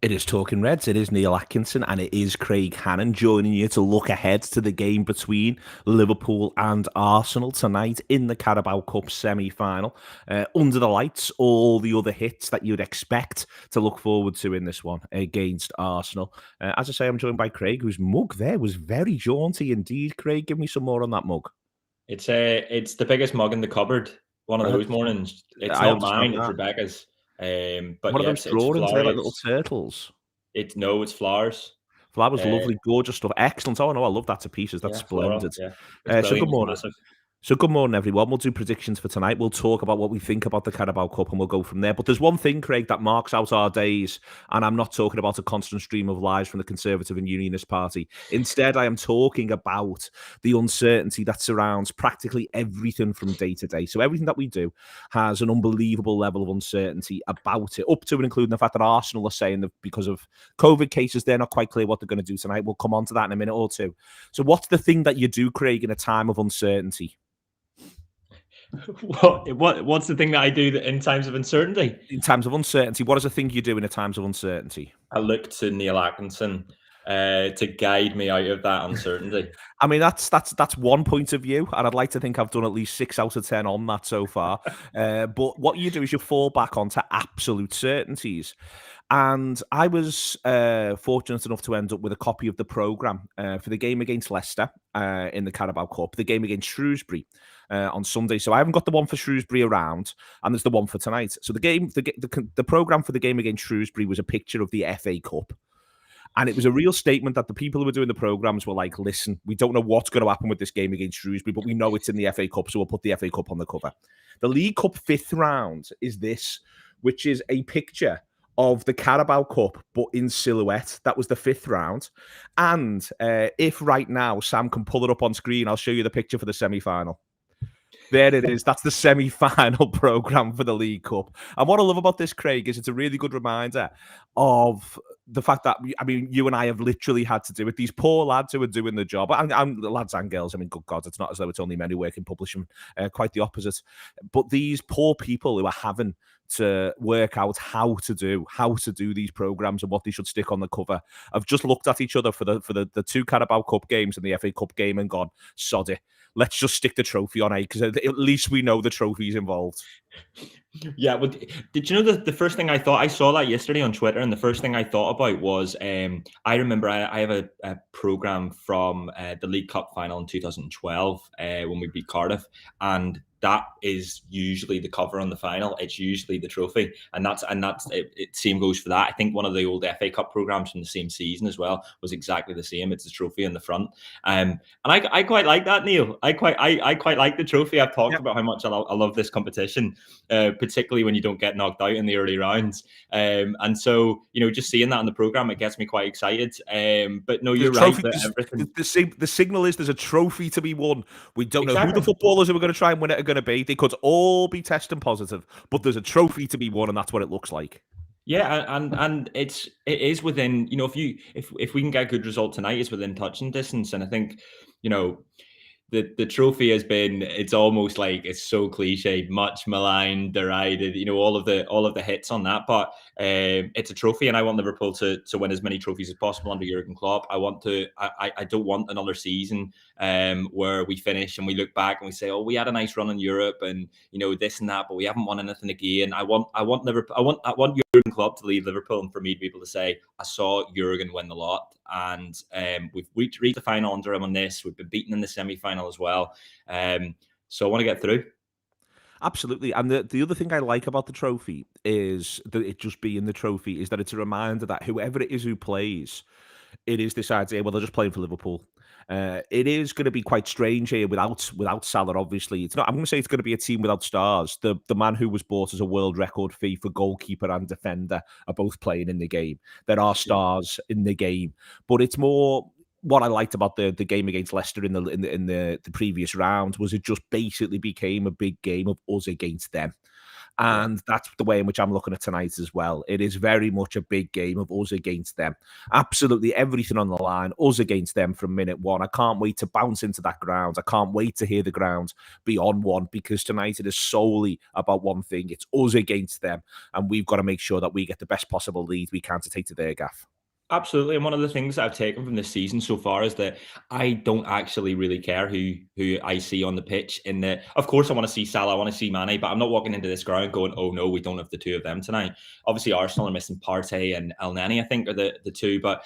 It is Talking Reds, it is Neil Atkinson, and it is Craig Hannan joining you to look ahead to the game between Liverpool and Arsenal tonight in the Carabao Cup semi-final. Under the lights, all the other hits that you'd expect to look forward to in this one against Arsenal. As I say, I'm joined by Craig, whose mug there was very jaunty indeed. Craig, give me some more on that mug. It's the biggest mug in the cupboard. One of those mornings. It's I not understand mine. It's that. Rebecca's. But What are yeah, those it's drawings there, like little flowers. turtles? It's flowers. Flowers, Uh, lovely, gorgeous stuff. Excellent. Oh, no, I love that to pieces. That's yeah, floral. splendid. Yeah, it's So good brilliant. It's morning. massive. So good morning, everyone. We'll do predictions for tonight. We'll talk about what we think about the Carabao Cup and we'll go from there. But there's one thing, Craig, that marks out our days, and I'm not talking about a constant stream of lies from the Conservative and Unionist Party. Instead, I am talking about the uncertainty that surrounds practically everything from day to day. So everything that we do has an unbelievable level of uncertainty about it, up to and including the fact that Arsenal are saying that because of COVID cases, they're not quite clear what they're going to do tonight. We'll come on to that in a minute or two. So what's the thing that you do, Craig, in a time of uncertainty? What's the thing that I do in times of uncertainty? In times of uncertainty, what is the thing you do in a times of uncertainty? I look to Neil Atkinson to guide me out of that uncertainty. I mean, that's one point of view, and I'd like to think I've done at least 6 out of 10 on that so far. But what you do is you fall back onto absolute certainties. And I was fortunate enough to end up with a copy of the programme for the game against Leicester in the Carabao Cup, the game against Shrewsbury on Sunday. So I haven't got the one for Shrewsbury around, and there's the one for tonight. So the programme for the game against Shrewsbury was a picture of the FA Cup. And it was a real statement that the people who were doing the programmes were like, listen, we don't know what's going to happen with this game against Shrewsbury, but we know it's in the FA Cup, so we'll put the FA Cup on the cover. The League Cup 5th round is this, which is a picture of the Carabao Cup, but in silhouette. That was the 5th round. And if right now Sam can pull it up on screen, I'll show you the picture for the semi-final. There it is. That's the semi-final programme for the League Cup. And what I love about this, Craig, is it's a really good reminder of the fact that, I mean, you and I have literally had to do it. These poor lads who are doing the job, and lads and girls, I mean, good God, it's not as though it's only men who work in publishing, quite the opposite. But these poor people who are having to work out how to do these programs and what they should stick on the cover, have just looked at each other for the 2 Carabao Cup games and the FA Cup game and gone, sod it. Let's just stick the trophy on because at least we know the trophy's involved. Yeah, but did you know the first thing I thought? I saw that yesterday on Twitter, and the first thing I thought about was I remember I have a program from the League Cup final in 2012 when we beat Cardiff, and that is usually the cover on the final. It's usually the trophy, and that's it. Same goes for that. I think one of the old FA Cup programs from the same season as well was exactly the same. It's the trophy in the front, and I quite like that, Neil. I quite like the trophy. I've talked about how much I love this competition, particularly when you don't get knocked out in the early rounds. And so, just seeing that in the program, it gets me quite excited. But no, you're right. The signal is there's a trophy to be won. We don't know who the footballers who are going to try and win it are going to be. They could all be testing positive, but there's a trophy to be won, and that's what it looks like. Yeah, and it is within, if we can get a good result tonight, it's within touching distance. And I think, the trophy has been, it's almost like, it's so cliched, much maligned, derided, all of the hits on that, but it's a trophy, and I want Liverpool to win as many trophies as possible under Jurgen Klopp. I don't want another season where we finish and we look back and we say, oh, we had a nice run in Europe and this and that, but we haven't won anything again. I want Jurgen Klopp to lead Liverpool, and for me to be able to say, I saw Jurgen win the lot, and we've reached the final under him on this. We've been beaten in the semi-final as well. So I want to get through. Absolutely. And the other thing I like about the trophy is that it just being the trophy is that it's a reminder that whoever it is who plays, it is this idea, well, they're just playing for Liverpool. It is going to be quite strange here without Salah, obviously. It's not. I'm going to say it's going to be a team without stars. The man who was bought as a world record fee for goalkeeper and defender are both playing in the game. There are stars in the game, but it's more what I liked about the game against Leicester in the previous round was it just basically became a big game of us against them. And that's the way in which I'm looking at tonight as well. It is very much a big game of us against them. Absolutely everything on the line, us against them from minute one. I can't wait to bounce into that ground. I can't wait to hear the ground be on one, because tonight it is solely about one thing. It's us against them. And we've got to make sure that we get the best possible lead we can to take to their gaff. Absolutely, and one of the things that I've taken from this season so far is that I don't actually really care who I see on the pitch. In the, of course, I want to see Salah, I want to see Mane, but I'm not walking into this ground going, "Oh no, we don't have the two of them tonight." Obviously, Arsenal are missing Partey and El Neni, I think, are the two. But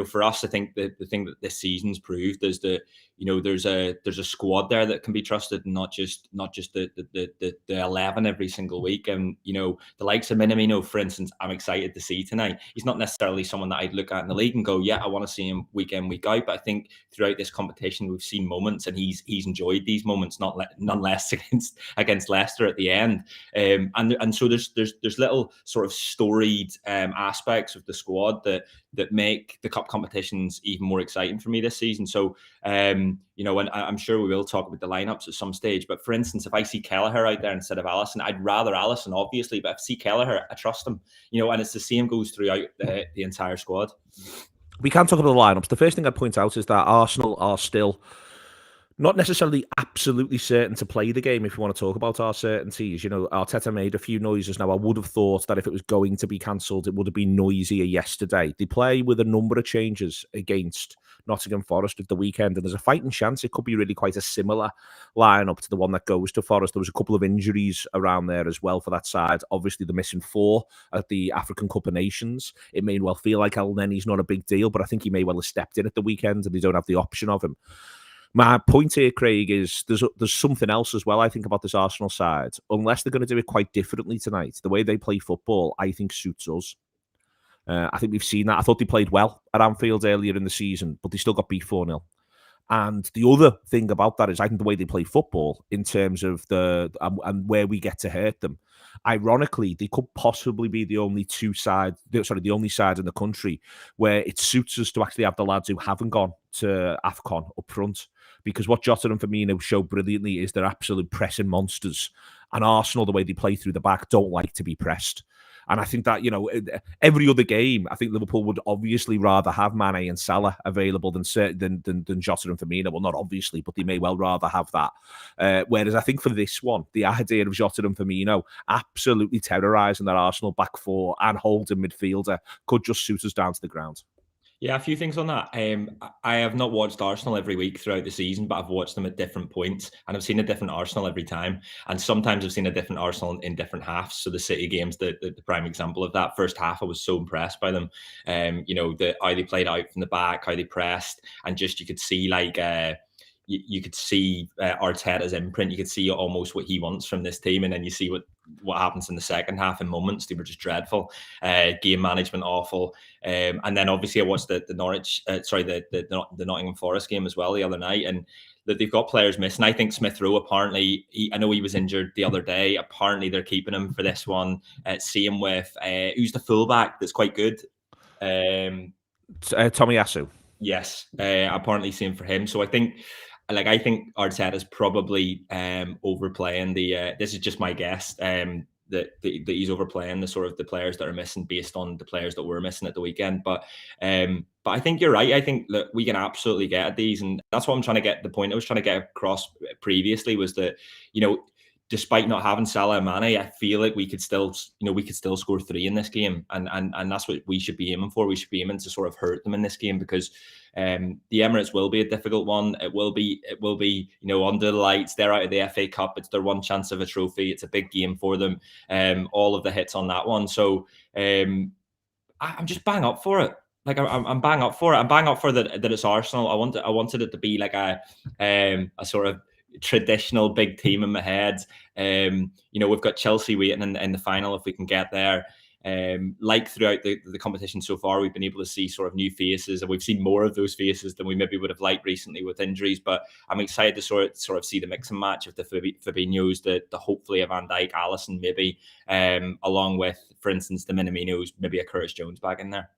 for us, I think the thing that this season's proved is that there's a squad there that can be trusted, and not just the 11 every single week. And the likes of Minamino, for instance, I'm excited to see tonight. He's not necessarily someone that I'd look at in the league and go, yeah, I want to see him week in, week out. But I think throughout this competition, we've seen moments, and he's enjoyed these moments, none less against Leicester at the end. And so there's little sort of storied aspects of the squad that make the cup competitions even more exciting for me this season. So and I'm sure we will talk about the lineups at some stage. But for instance, if I see Kelleher out there instead of Alisson, I'd rather Alisson, obviously. But if I see Kelleher, I trust him. And it's the same goes throughout the entire squad. We can talk about the lineups. The first thing I'd point out is that Arsenal are still not necessarily absolutely certain to play the game, if you want to talk about our certainties. Arteta made a few noises. Now, I would have thought that if it was going to be cancelled, it would have been noisier yesterday. They play with a number of changes against Nottingham Forest at the weekend, and there's a fighting chance it could be really quite a similar lineup to the one that goes to Forest. There was a couple of injuries around there as well for that side. Obviously, the missing 4 at the African Cup of Nations. It may well feel like El Neni's not a big deal, but I think he may well have stepped in at the weekend, and they don't have the option of him. My point here, Craig, is there's something else as well, I think, about this Arsenal side. Unless they're going to do it quite differently tonight, the way they play football, I think, suits us. I think we've seen that. I thought they played well at Anfield earlier in the season, but they still got beat 4-0. And the other thing about that is I think the way they play football in terms of and where we get to hurt them. Ironically, they could possibly be the only side in the country where it suits us to actually have the lads who haven't gone to AFCON up front. Because what Jota and Firmino show brilliantly is they're absolute pressing monsters. And Arsenal, the way they play through the back, don't like to be pressed. And I think that, every other game, I think Liverpool would obviously rather have Mane and Salah available than Jota and Firmino. Well, not obviously, but they may well rather have that. Whereas I think for this one, the idea of Jota and Firmino absolutely terrorising that Arsenal back four and holding midfielder could just suit us down to the ground. Yeah, a few things on that. I have not watched Arsenal every week throughout the season, but I've watched them at different points, and I've seen a different Arsenal every time. And sometimes I've seen a different Arsenal in different halves. So the City game's the prime example of that. First half, I was so impressed by them. How they played out from the back, how they pressed, and just you could see you could see Arteta's imprint. You could see almost what he wants from this team, and then you see what happens in the second half. In moments, they were just dreadful. Game management awful. And then obviously I watched the Nottingham Forest game as well the other night, and that they've got players missing. I think Smith Rowe, apparently, I know he was injured the other day. Apparently they're keeping him for this one. Same with who's the fullback that's quite good. Tomiyasu. Yes, apparently same for him. So I think Arteta is probably overplaying the. This is just my guess. That he's overplaying the sort of the players that are missing based on the players that were missing at the weekend. But I think you're right. I think that we can absolutely get at these, and that's what I'm trying to get. The point I was trying to get across previously was that despite not having Salah and Mane, I feel like we could still score 3 in this game, and that's what we should be aiming for. We should be aiming to sort of hurt them in this game, because the Emirates will be a difficult one. It will be under the lights. They're out of the FA Cup. It's their one chance of a trophy. It's a big game for them. All of the hits on that one. So I'm just bang up for it. Like I'm bang up for it. I'm bang up for that it's Arsenal. I wanted it to be like a sort of traditional big team in my head. We've got Chelsea waiting in the final if we can get there. Like throughout the competition so far, we've been able to see sort of new faces, and we've seen more of those faces than we maybe would have liked recently with injuries. But I'm excited to sort of see the mix and match of the Fabinhos, the hopefully a Van Dijk, Alisson maybe, along with, for instance, the Minaminos, maybe a Curtis Jones back in there.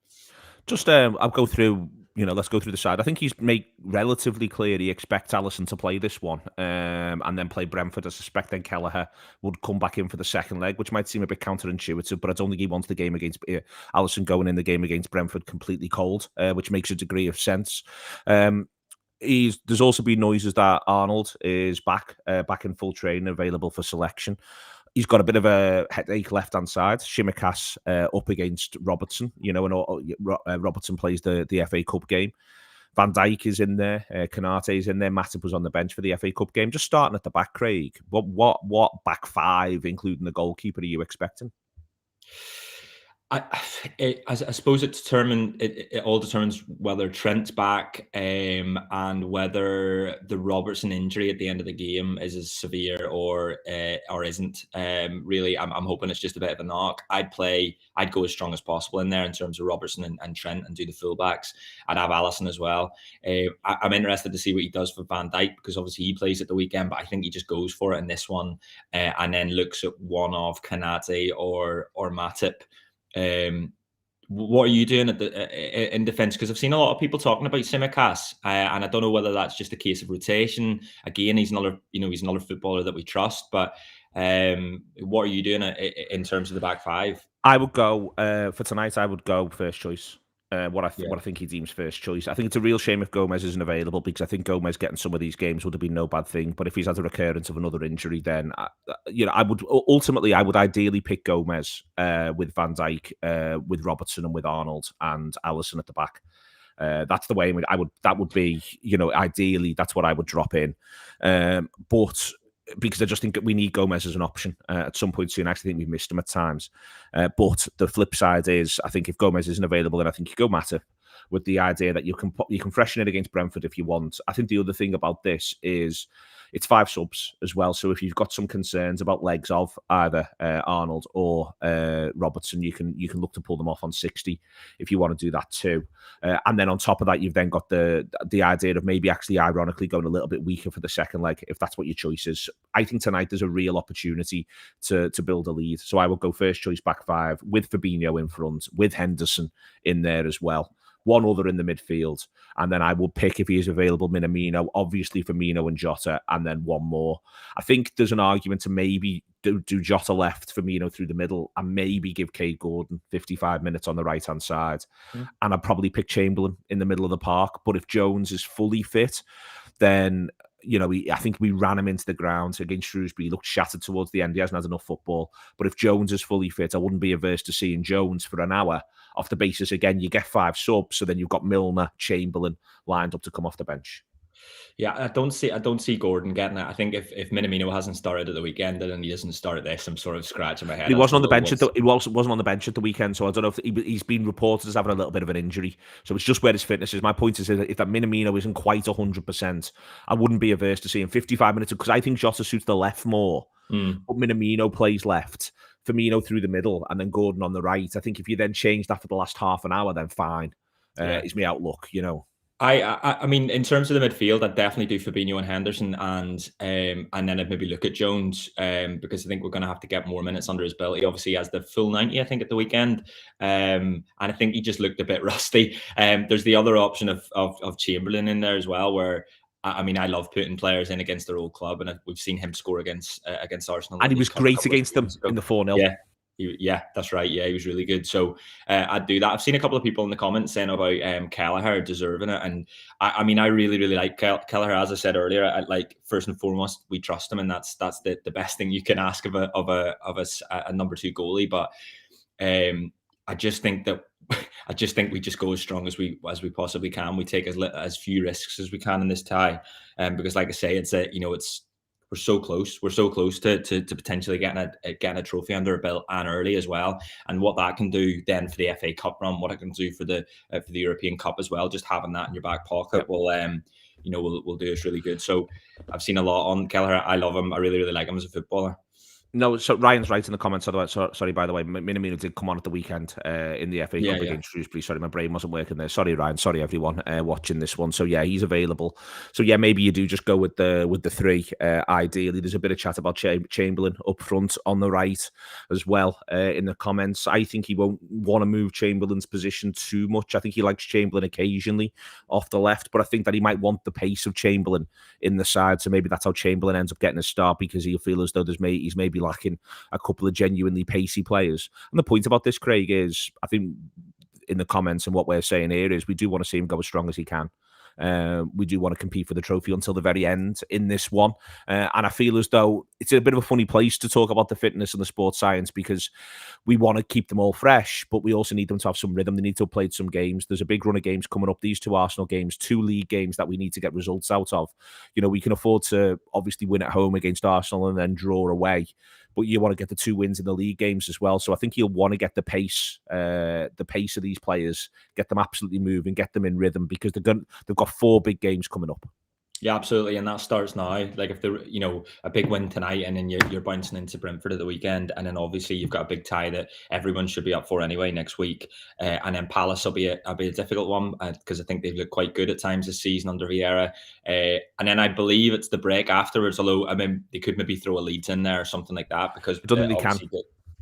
Just I'll go through let's go through the side. I think he's made relatively clear he expects Alisson to play this one, and then play Brentford. I suspect then Kelleher would come back in for the second leg, which might seem a bit counterintuitive, but I don't think he wants the game against Alisson going in the game against Brentford completely cold, which makes a degree of sense. There's also been noises that Arnold is back in full training, available for selection. He's got a bit of a headache left-hand side. Shimikas up against Robertson, and Robertson plays the FA Cup game. Van Dijk is in there. Kanate is in there. Matip was on the bench for the FA Cup game. Just starting at the back, Craig. What back five, including the goalkeeper, are you expecting? I suppose it all determines whether Trent's back, and whether the Robertson injury at the end of the game is as severe or isn't. Really, I'm hoping it's just a bit of a knock. I'd go as strong as possible in there in terms of Robertson and Trent, and do the fullbacks. I'd have Alisson as well. I'm interested to see what he does for Van Dijk, because obviously he plays at the weekend, but I think he just goes for it in this one, and then looks at one of Kanate or Matip. What are you doing in defence? Because I've seen a lot of people talking about Tsimikas, and I don't know whether that's just a case of rotation. Again, he's another footballer that we trust. But what are you doing in terms of the back five? I would go for tonight. I would go first choice. What I think he deems first choice. I think it's a real shame if Gomez isn't available, because I think Gomez getting some of these games would have been no bad thing. But if he's had a recurrence of another injury, then I would ideally pick Gomez with Van Dijk, with Robertson, and with Arnold and Alisson at the back. That's the way that would be, ideally that's what I would drop in. But because I just think we need Gomez as an option at some point soon. I actually think we've missed him at times. But the flip side is, I think if Gomez isn't available, then I think you go Matip, with the idea that you can freshen it against Brentford if you want. I think the other thing about this is it's 5 subs as well. So if you've got some concerns about legs of either Arnold or Robertson, you can look to pull them off on 60 if you want to do that too. And then on top of that, you've then got the idea of maybe actually ironically going a little bit weaker for the second leg, if that's what your choice is. I think tonight there's a real opportunity to build a lead. So I will go first choice back five with Fabinho in front, with Henderson in there as well. One other in the midfield, and then I will pick, if he is available, Minamino, obviously Firmino and Jota, and then one more. I think there's an argument to maybe do Jota left, Firmino through the middle, and maybe give Cade Gordon 55 minutes on the right-hand side. And I'd probably pick Chamberlain in the middle of the park. But if Jones is fully fit, then I think we ran him into the ground against Shrewsbury. He looked shattered towards the end. He hasn't had enough football. But if Jones is fully fit, I wouldn't be averse to seeing Jones for an hour, off the basis, again, you get 5 subs, so then you've got Milner, Chamberlain lined up to come off the bench. Yeah, I don't see Gordon getting it. I think if Minamino hasn't started at the weekend, then he doesn't start at this, I'm sort of scratching my head. He wasn't on the bench. He wasn't on the bench at the weekend, so I don't know if he's been reported as having a little bit of an injury. So it's just where his fitness is. My point is that if that Minamino isn't quite 100%, I wouldn't be averse to seeing 55 minutes, because I think Jota suits the left more. But Minamino plays left, Firmino through the middle, and then Gordon on the right. I think if you then change that for the last half an hour, then fine. Is my outlook, I mean, in terms of the midfield, I'd definitely do Fabinho and Henderson, and then I'd maybe look at Jones, because I think we're going to have to get more minutes under his belt. He obviously has the full 90, I think, at the weekend, and I think he just looked a bit rusty. There's the other option of Chamberlain in there as well, where I mean, I love putting players in against their old club, and we've seen him score against Arsenal, and he was great against them in the 4-0. Yeah, that's right. Yeah, he was really good. So I'd do that. I've seen a couple of people in the comments saying about Kelleher deserving it, and I mean, I really, really like Kelleher. As I said earlier, first and foremost, we trust him, and that's the best thing you can ask of a number 2 goalie. But I just think we just go as strong as we possibly can. We take as few risks as we can in this tie, because, like I say, we're so close. We're so close to potentially getting a trophy under our belt, and early as well. And what that can do then for the FA Cup run, what it can do for the European Cup as well. Just having that in your back pocket will do us really good. So I've seen a lot on Kelleher. I love him. I really, really like him as a footballer. No, so Ryan's right in the comments. Sorry, by the way, Minamino did come on at the weekend in the FA Yeah, Cup yeah. against Shrewsbury. Sorry, my brain wasn't working there. Sorry, Ryan. Sorry, everyone watching this one. So yeah, he's available. So yeah, maybe you do just go with the three. Ideally, there's a bit of chat about Chamberlain up front on the right as well in the comments. I think he won't want to move Chamberlain's position too much. I think he likes Chamberlain occasionally off the left, but I think that he might want the pace of Chamberlain in the side. So maybe that's how Chamberlain ends up getting a start, because he'll feel as though he's maybe lacking a couple of genuinely pacey players. And the point about this, Craig, is I think in the comments and what we're saying here is we do want to see him go as strong as he can. We do want to compete for the trophy until the very end in this one. And I feel as though it's a bit of a funny place to talk about the fitness and the sports science, because we want to keep them all fresh, but we also need them to have some rhythm. They need to have played some games. There's a big run of games coming up. These 2 Arsenal games, 2 league games that we need to get results out of. You know, we can afford to obviously win at home against Arsenal and then draw away, but you want to get the 2 wins in the league games as well. So I think you'll want to get the pace of these players, get them absolutely moving, get them in rhythm, because they've got 4 big games coming up. Yeah, absolutely, and that starts now. Like if they're, a big win tonight, and then you're bouncing into Brentford at the weekend, and then obviously you've got a big tie that everyone should be up for anyway next week, and then Palace will be a difficult one, because I think they've looked quite good at times this season under Vieira, and then I believe it's the break afterwards. Although I mean they could maybe throw a Leeds in there or something like that, because I don't think they can.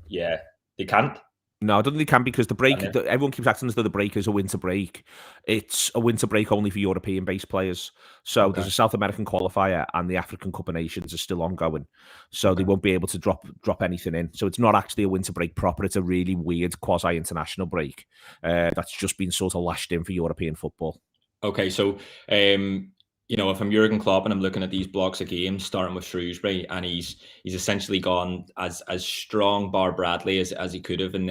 Yeah, they can't. No, I don't think they can, because the break, everyone keeps acting as though the break is a winter break. It's a winter break only for European-based players. So there's a South American qualifier, and the African Cup of Nations is still ongoing. So they won't be able to drop anything in. So it's not actually a winter break proper. It's a really weird quasi-international break that's just been sort of lashed in for European football. Okay, so if I'm Jurgen Klopp and I'm looking at these blocks of games, starting with Shrewsbury, and he's essentially gone as strong, bar Bradley, as he could have in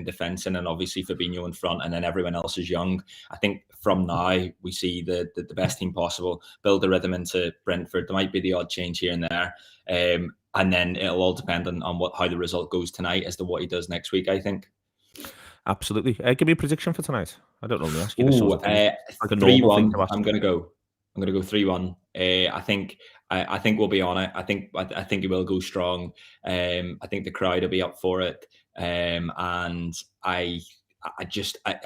defence, and then obviously Fabinho in front, and then everyone else is young. I think from now we see the best team possible, build the rhythm into Brentford. There might be the odd change here and there, and then it'll all depend on how the result goes tonight as to what he does next week, I think. Absolutely. Give me a prediction for tonight. I don't normally ask you this sort of thing. Like a 3-1. I'm going to go 3-1. I think we'll be on it. I think it will go strong. I think the crowd will be up for it. And I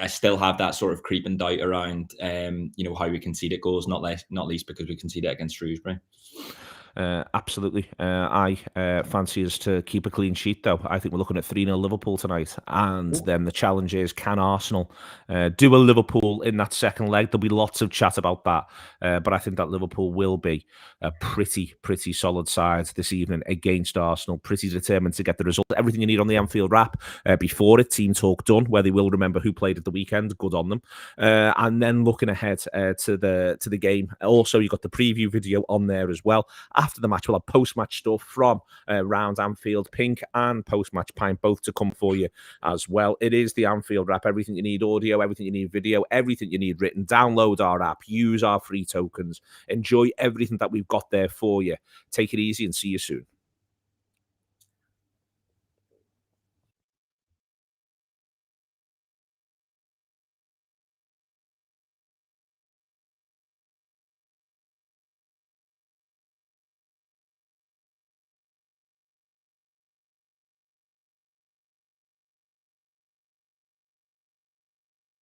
still have that sort of creeping doubt around how we conceded goals, not least because we conceded against Shrewsbury. Absolutely. I fancy us to keep a clean sheet, though. I think we're looking at 3-0 Liverpool tonight. And then the challenge is, can Arsenal do a Liverpool in that second leg? There'll be lots of chat about that. But I think that Liverpool will be a pretty solid side this evening against Arsenal. Pretty determined to get the result. Everything you need on the Anfield Wrap before it. Team talk done, where they will remember who played at the weekend. Good on them. And then looking ahead to the game. Also, you've got the preview video on there as well. After the match, we'll have post-match stuff from round Anfield. Pink and post-match Pint, both to come for you as well. It is the Anfield Wrap. Everything you need audio, everything you need video, everything you need written. Download our app. Use our free tokens. Enjoy everything that we've got there for you. Take it easy and see you soon.